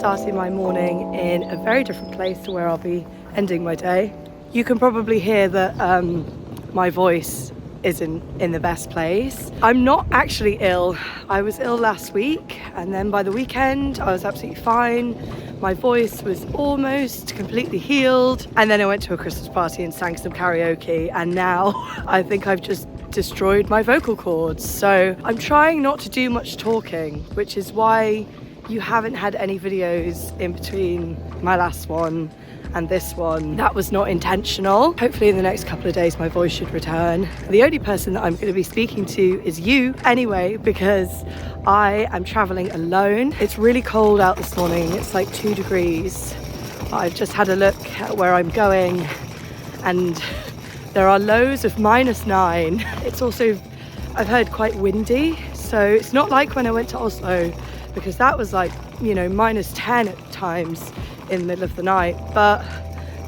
starting my morning in a very different place to where I'll be ending my day. You can probably hear that my voice isn't in the best place. I'm not actually ill. I was ill last week, and then by the weekend I was absolutely fine. My voice was almost completely healed, and then I went to a Christmas party and sang some karaoke, and now I think I've just destroyed my vocal cords. So I'm trying not to do much talking, which is why you haven't had any videos in between my last one and this one. That was not intentional. Hopefully in the next couple of days my voice should return. The only person that I'm going to be speaking to is you anyway, because I am traveling alone. It's really cold out this morning. It's like 2 degrees. I've just had a look at where I'm going and there are lows of -9. It's also, I've heard, quite windy. So it's not like when I went to Oslo, because that was like, you know, -10 at times in the middle of the night, but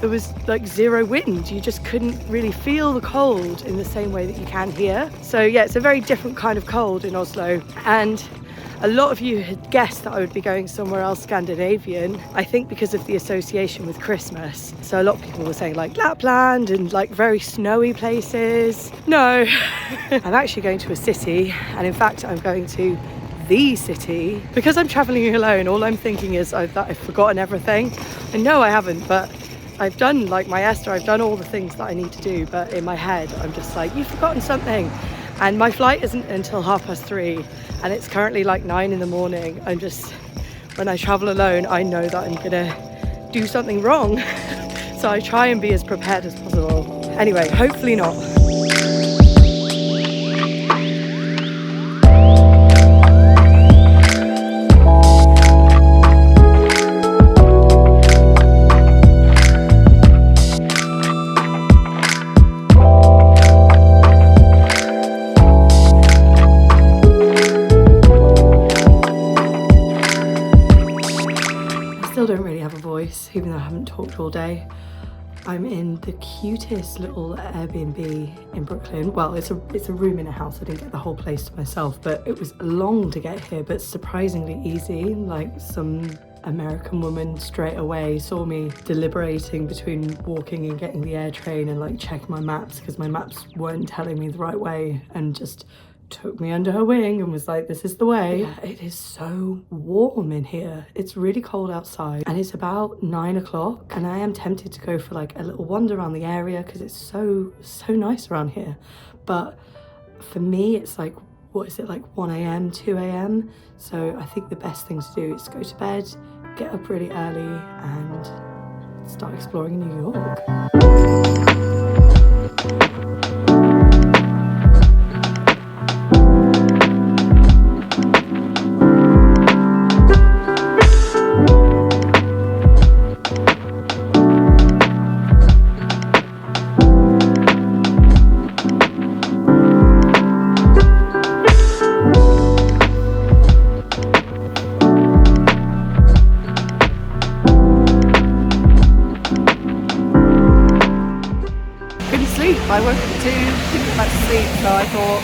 there was like 0 wind. You just couldn't really feel the cold in the same way that you can here. So yeah, it's a very different kind of cold in Oslo. And a lot of you had guessed that I would be going somewhere else Scandinavian, I think because of the association with Christmas. So a lot of people were saying like Lapland and like very snowy places. No, I'm actually going to a city, and in fact I'm going to the city. Because I'm traveling alone, all I'm thinking is that I've forgotten everything. And no, I haven't, but I've done like my Esther, I've done all the things that I need to do, but in my head I'm just like, you've forgotten something. And my flight isn't until 3:30, and it's currently like 9 in the morning. I'm just, when I travel alone, I know that I'm gonna do something wrong. So I try and be as prepared as possible. Anyway, hopefully not. Don't really have a voice, even though I haven't talked all day. I'm in the cutest little Airbnb in Brooklyn. Well, it's a room in a house. I didn't get the whole place to myself, but it was long to get here, but surprisingly easy. Like, some American woman straight away saw me deliberating between walking and getting the air train and like checking my maps, because my maps weren't telling me the right way, and just took me under her wing and was like, this is the way. Yeah, it is so warm in here. It's really cold outside, and it's about 9 o'clock, and I am tempted to go for like a little wander around the area because it's so nice around here. But for me, it's like, what is it, like 1 a.m, 2 a.m? So I think the best thing to do is go to bed, get up really early, and start exploring New York. I woke up at 2, didn't get back to sleep, so I thought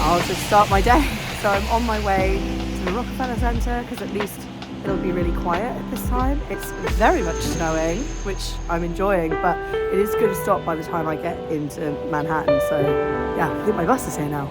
I'll just start my day. So I'm on my way to the Rockefeller Center, because at least it'll be really quiet at this time. It's very much snowing, which I'm enjoying, but it is going to stop by the time I get into Manhattan. So yeah, I think my bus is here now.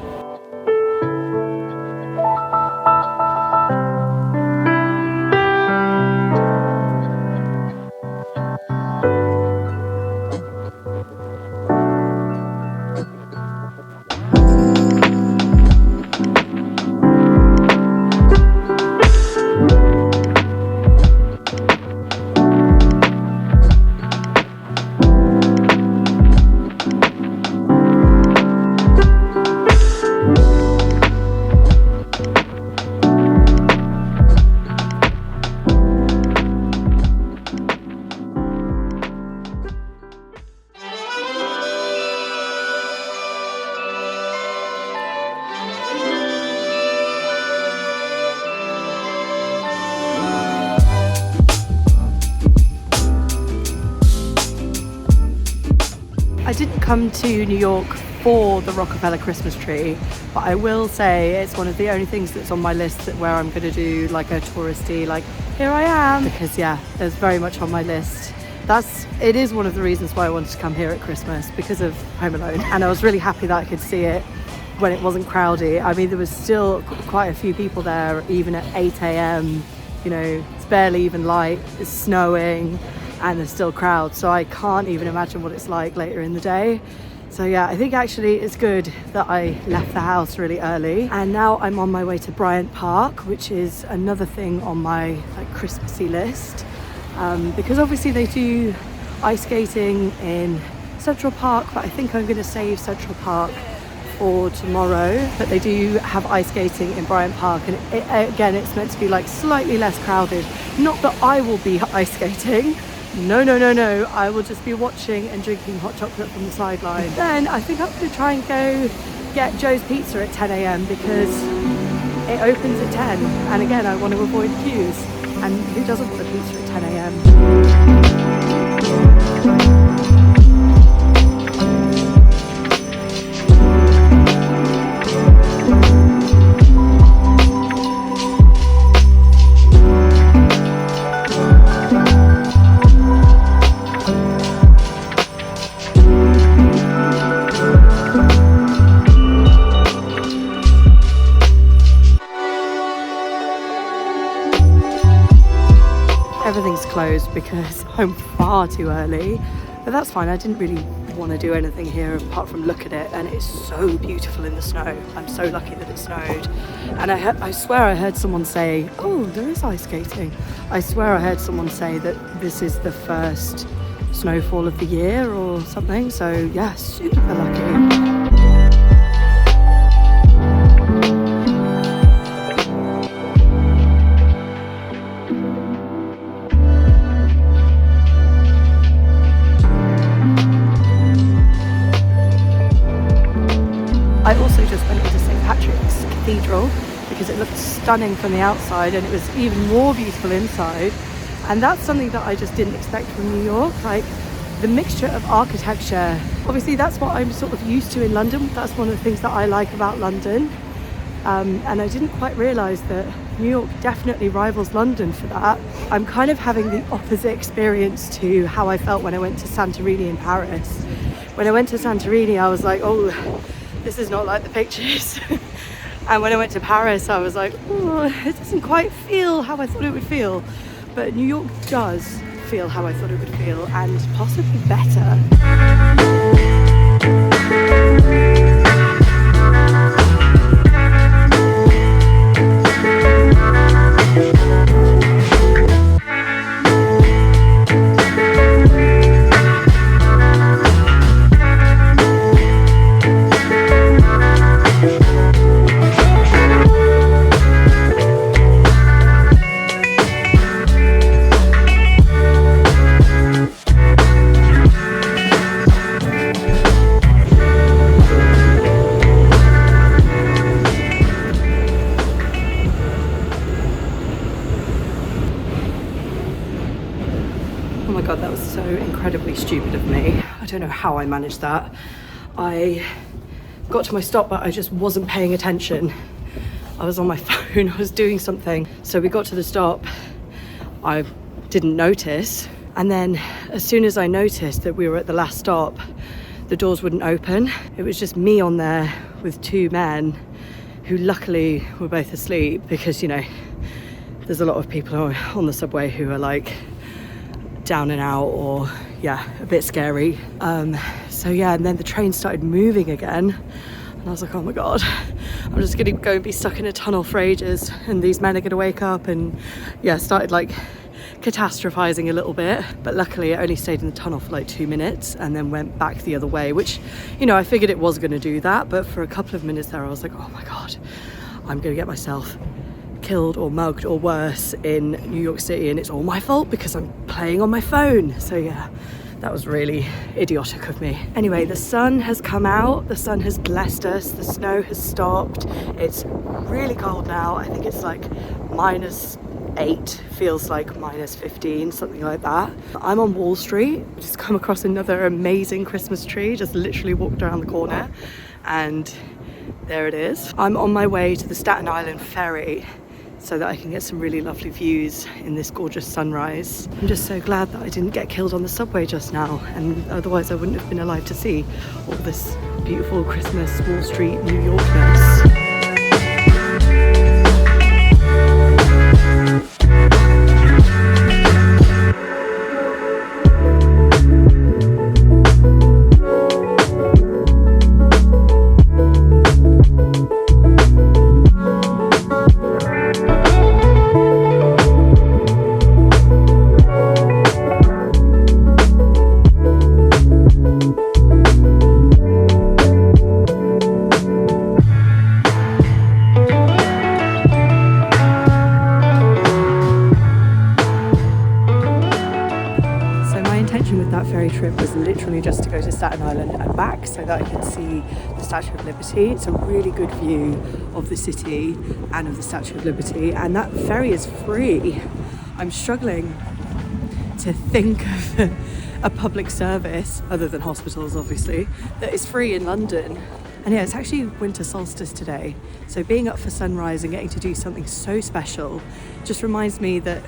I didn't come to New York for the Rockefeller Christmas tree, but I will say it's one of the only things that's on my list that where I'm going to do like a touristy, like here I am. Because yeah, there's very much on my list. It is one of the reasons why I wanted to come here at Christmas, because of Home Alone. And I was really happy that I could see it when it wasn't crowded. I mean, there was still quite a few people there, even at 8 a.m. You know, it's barely even light, it's snowing, and there's still crowds. So I can't even imagine what it's like later in the day. So yeah, I think actually it's good that I left the house really early. And now I'm on my way to Bryant Park, which is another thing on my like Christmassy list. Because obviously they do ice skating in Central Park, but I think I'm going to save Central Park for tomorrow. But they do have ice skating in Bryant Park, and again, it's meant to be like slightly less crowded. Not that I will be ice skating. No. I will just be watching and drinking hot chocolate from the sideline. Then I think I'm going to try and go get Joe's Pizza at 10 a.m. because it opens at 10. And again, I want to avoid queues. And who doesn't want a pizza at 10 a.m? Everything's closed because I'm far too early, but that's fine. I didn't really want to do anything here apart from look at it, and it's so beautiful in the snow. I'm so lucky that it snowed. And I swear I heard someone say, oh, there is ice skating. I swear I heard someone say that this is the first snowfall of the year or something. So yeah, super lucky. I also just went into St. Patrick's Cathedral because it looked stunning from the outside, and it was even more beautiful inside. And that's something that I just didn't expect from New York, like the mixture of architecture. Obviously that's what I'm sort of used to in London. That's one of the things that I like about London. And I didn't quite realise that New York definitely rivals London for that. I'm kind of having the opposite experience to how I felt when I went to Santorini in Paris. When I went to Santorini, I was like, oh, this is not like the pictures. And when I went to Paris, I was like, oh, it doesn't quite feel how I thought it would feel. But New York does feel how I thought it would feel, and possibly better. Oh my god, that was so incredibly stupid of me. I don't know how I managed that. I got to my stop, but I just wasn't paying attention. I was on my phone, I was doing something. So we got to the stop, I didn't notice. And then as soon as I noticed that we were at the last stop, the doors wouldn't open. It was just me on there with two men who luckily were both asleep, because, you know, there's a lot of people on the subway who are like down and out, or yeah, a bit scary. So yeah, and then the train started moving again, and I was like, oh my god, I'm just gonna go and be stuck in a tunnel for ages, and these men are gonna wake up. And yeah, started like catastrophizing a little bit. But luckily I only stayed in the tunnel for like 2 minutes and then went back the other way, which, you know, I figured it was gonna do that, but for a couple of minutes there I was like, oh my god, I'm gonna get myself killed or mugged or worse in New York City, and it's all my fault because I'm playing on my phone. So yeah, that was really idiotic of me. Anyway, the sun has come out, the sun has blessed us, the snow has stopped. It's really cold now. I think it's like -8, feels like -15, something like that. I'm on Wall Street, just come across another amazing Christmas tree, just literally walked around the corner, and there it is. I'm on my way to the Staten Island Ferry. so that I can get some really lovely views in this gorgeous sunrise. I'm just so glad that I didn't get killed on the subway just now, and otherwise I wouldn't have been alive to see all this beautiful Christmas Wall Street New Yorkness. Trip was literally just to go to Staten Island and back so that I could see the Statue of Liberty. It's a really good view of the city and of the Statue of Liberty, and that ferry is free. I'm struggling to think of a public service, other than hospitals obviously, that is free in London. And yeah, it's actually winter solstice today, so being up for sunrise and getting to do something so special just reminds me that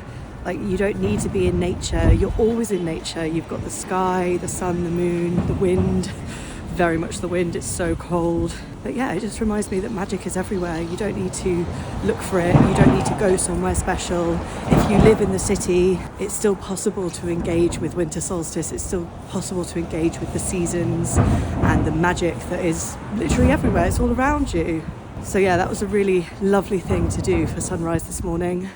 you don't need to be in nature, you're always in nature. You've got the sky, the sun, the moon, the wind, very much the wind, it's so cold. But yeah, it just reminds me that magic is everywhere. You don't need to look for it, you don't need to go somewhere special. If you live in the city, it's still possible to engage with winter solstice, it's still possible to engage with the seasons and the magic that is literally everywhere, it's all around you. So yeah, that was a really lovely thing to do for sunrise this morning.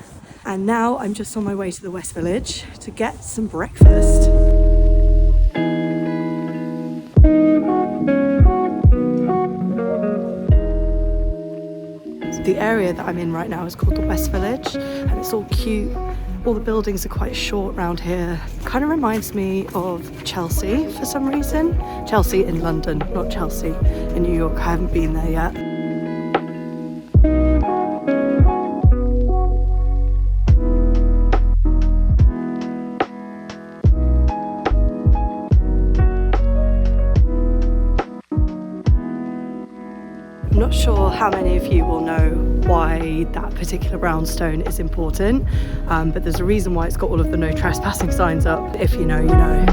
And now I'm just on my way to the West Village to get some breakfast. The area that I'm in right now is called the West Village, and it's all cute. All the buildings are quite short around here. Kind of reminds me of Chelsea for some reason. Chelsea in London, not Chelsea in New York. I haven't been there yet. I'm not sure how many of you will know why that particular brownstone is important, but there's a reason why it's got all of the no trespassing signs up. If you know, you know.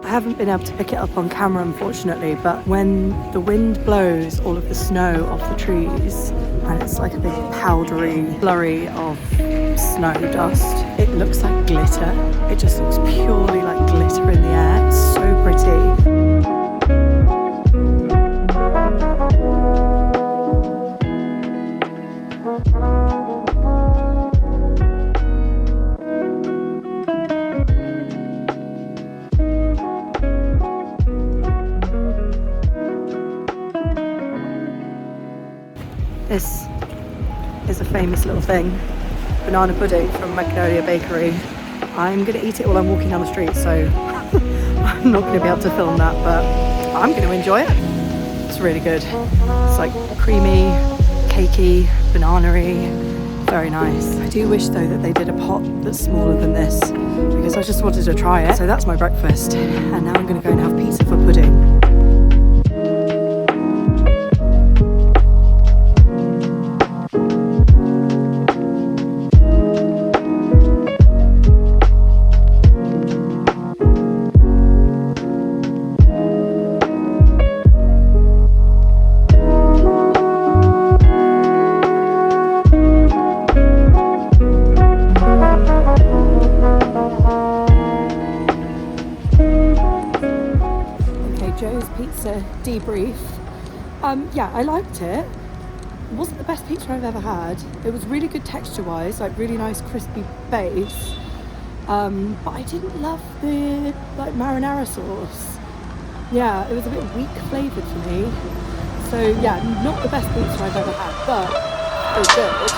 I haven't been able to pick it up on camera, unfortunately, but when the wind blows all of the snow off the trees and it's like a big powdery flurry of snow dust, it looks like glitter. It just looks purely like glitter in the air. It's so pretty. This is a famous little thing, banana pudding from Magnolia Bakery. I'm gonna eat it while I'm walking down the street, so I'm not gonna be able to film that, but I'm gonna enjoy it. It's really good. It's like creamy, cakey, banana-y, very nice. I do wish though that they did a pot that's smaller than this, because I just wanted to try it. So that's my breakfast, and now I'm gonna go and have pizza for pudding. Debrief. Yeah, I liked it. It wasn't the best pizza I've ever had. It was really good texture wise, like really nice crispy base. But I didn't love the marinara sauce. Yeah, it was a bit weak flavoured for me. So yeah, not the best pizza I've ever had, but it was good.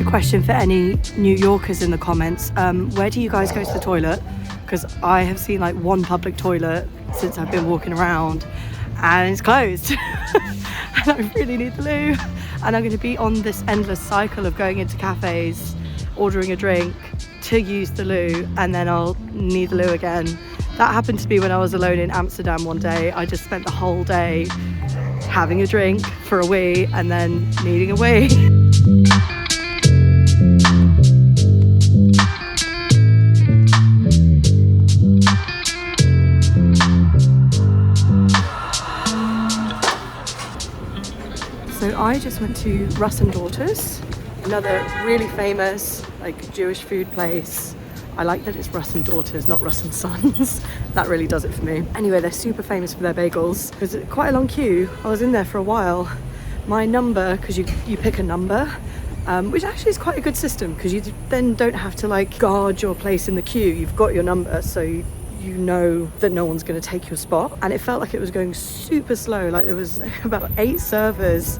question for any New Yorkers in the comments. Where do you guys go to the toilet? Because I have seen like one public toilet since I've been walking around and it's closed. And I really need the loo. And I'm going to be on this endless cycle of going into cafes, ordering a drink to use the loo, and then I'll need the loo again. That happened to me when I was alone in Amsterdam one day. I just spent the whole day having a drink for a wee and then needing a wee. So I just went to Russ and Daughters, another really famous like Jewish food place. I like that it's Russ and Daughters, not Russ and Sons. That really does it for me. Anyway, they're super famous for their bagels. It was quite a long queue. I was in there for a while. My number, because you pick a number, which actually is quite a good system because you then don't have to like guard your place in the queue. You've got your number, so you know that no one's going to take your spot. And it felt like it was going super slow. Like there was about 8 servers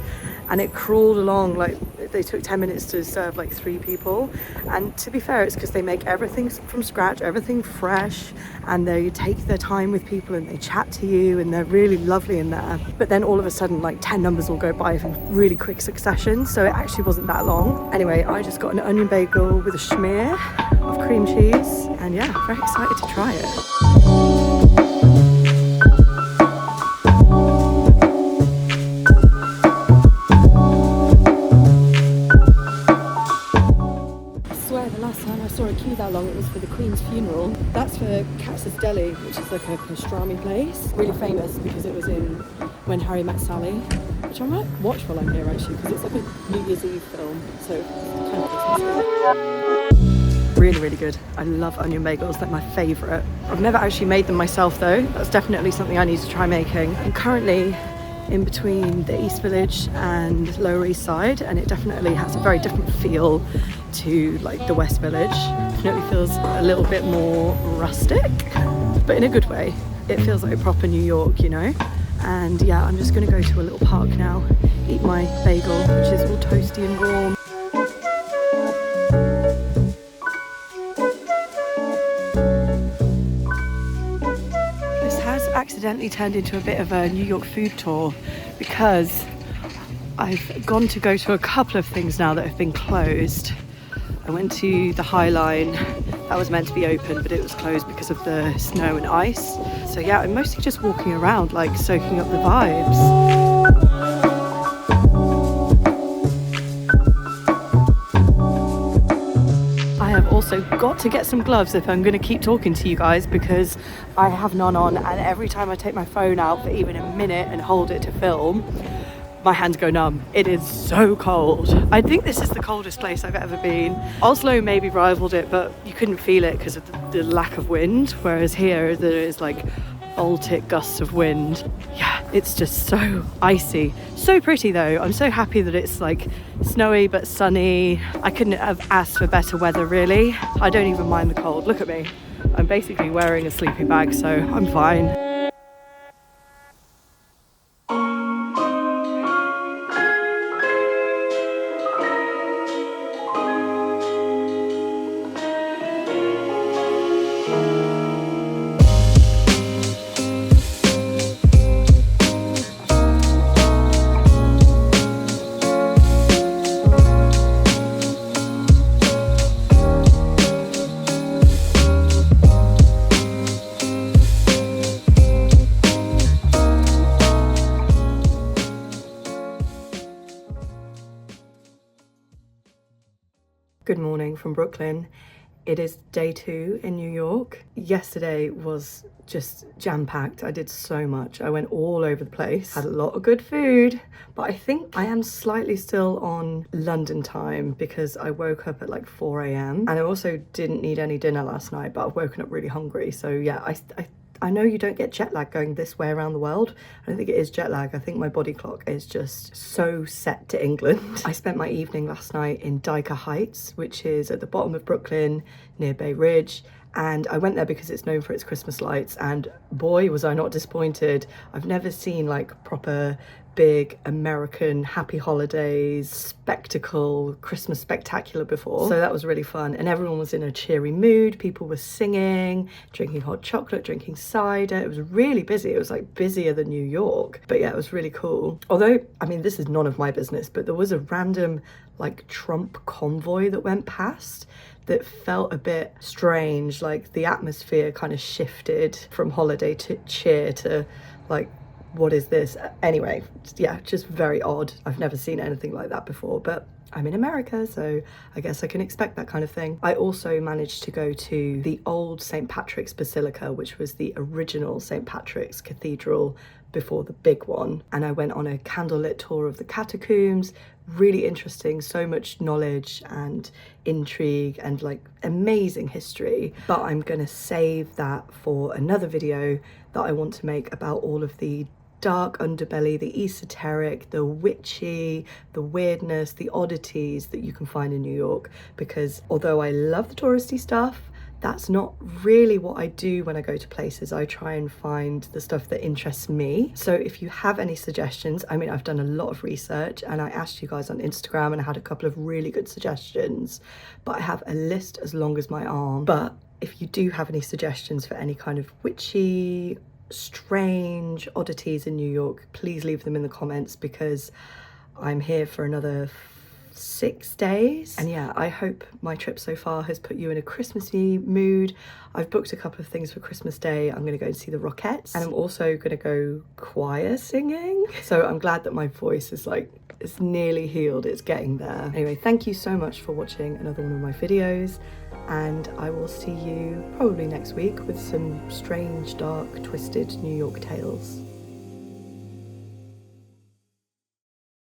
and it crawled along. Like they took 10 minutes to serve like 3 people. And to be fair, it's because they make everything from scratch, everything fresh, and they take their time with people and they chat to you and they're really lovely in there. But then all of a sudden like 10 numbers will go by in really quick succession, so it actually wasn't that long. Anyway, I just got an onion bagel with a schmear of cream cheese, and yeah, very excited to try it. That long, it was for the Queen's funeral. That's for Katz's Deli, which is like a pastrami place, really famous because it was in When Harry Met Sally, which I might watch while I'm here actually, because it's like a New Year's Eve film, so kind of Christmas. Really, really good. I love onion bagels, they're my favourite. I've never actually made them myself though. That's definitely something I need to try making. I'm currently in between the East Village and Lower East Side, and it definitely has a very different feel to like the West Village. Definitely feels a little bit more rustic, but in a good way. It feels like a proper New York, you know. And yeah, I'm just gonna go to a little park now, eat my bagel, which is all toasty and warm. Accidentally turned into a bit of a New York food tour because I've gone to go to a couple of things now that have been closed. I went to the High Line, that was meant to be open but it was closed because of the snow and ice. So yeah, I'm mostly just walking around like soaking up the vibes. I've also got to get some gloves if I'm going to keep talking to you guys because I have none on, and every time I take my phone out for even a minute and hold it to film, my hands go numb. It is so cold. I think this is the coldest place I've ever been. Oslo maybe rivaled it, but you couldn't feel it because of the lack of wind, whereas here there is like Baltic gusts of wind. Yeah, it's just so icy. So pretty though. I'm so happy that it's like snowy but sunny. I couldn't have asked for better weather really. I don't even mind the cold. Look at me. I'm basically wearing a sleeping bag, so I'm fine. Good morning from Brooklyn. It is day 2 in New York. Yesterday was just jam-packed. I did so much. I went all over the place, had a lot of good food, but I think I am slightly still on London time because I woke up at like 4 a.m. and I also didn't need any dinner last night, but I've woken up really hungry. So yeah, I know you don't get jet lag going this way around the world. I don't think it is jet lag. I think my body clock is just so set to England. I spent my evening last night in Dyker Heights, which is at the bottom of Brooklyn near Bay Ridge. And I went there because it's known for its Christmas lights, and boy was I not disappointed. I've never seen like proper big American happy holidays spectacle Christmas spectacular before, so that was really fun. And everyone was in a cheery mood, people were singing, drinking hot chocolate, drinking cider. It was really busy. It was like busier than New York, but yeah, it was really cool. Although, I mean, this is none of my business, but there was a random like Trump convoy that went past that felt a bit strange. Like the atmosphere kind of shifted from holiday to cheer to like, what is this? Anyway, yeah, just very odd. I've never seen anything like that before, but I'm in America, so I guess I can expect that kind of thing. I also managed to go to the old St. Patrick's Basilica, which was the original St. Patrick's Cathedral before the big one. And I went on a candlelit tour of the catacombs. Really interesting, so much knowledge and intrigue and like amazing history. But I'm gonna save that for another video that I want to make about all of the dark underbelly, the esoteric, the witchy, the weirdness, the oddities that you can find in New York. Because although I love the touristy stuff, that's not really what I do when I go to places. I try and find the stuff that interests me. So if you have any suggestions, I mean, I've done a lot of research and I asked you guys on Instagram and I had a couple of really good suggestions, but I have a list as long as my arm. But if you do have any suggestions for any kind of witchy, strange oddities in New York, please leave them in the comments, because I'm here for another 6 days. And yeah, I hope my trip so far has put you in a Christmassy mood. I've booked a couple of things for Christmas Day. I'm gonna go and see the Rockettes, and I'm also gonna go choir singing. So I'm glad that my voice is like, it's nearly healed, it's getting there. Anyway, thank you so much for watching another one of my videos, and I will see you probably next week with some strange, dark, twisted New York tales.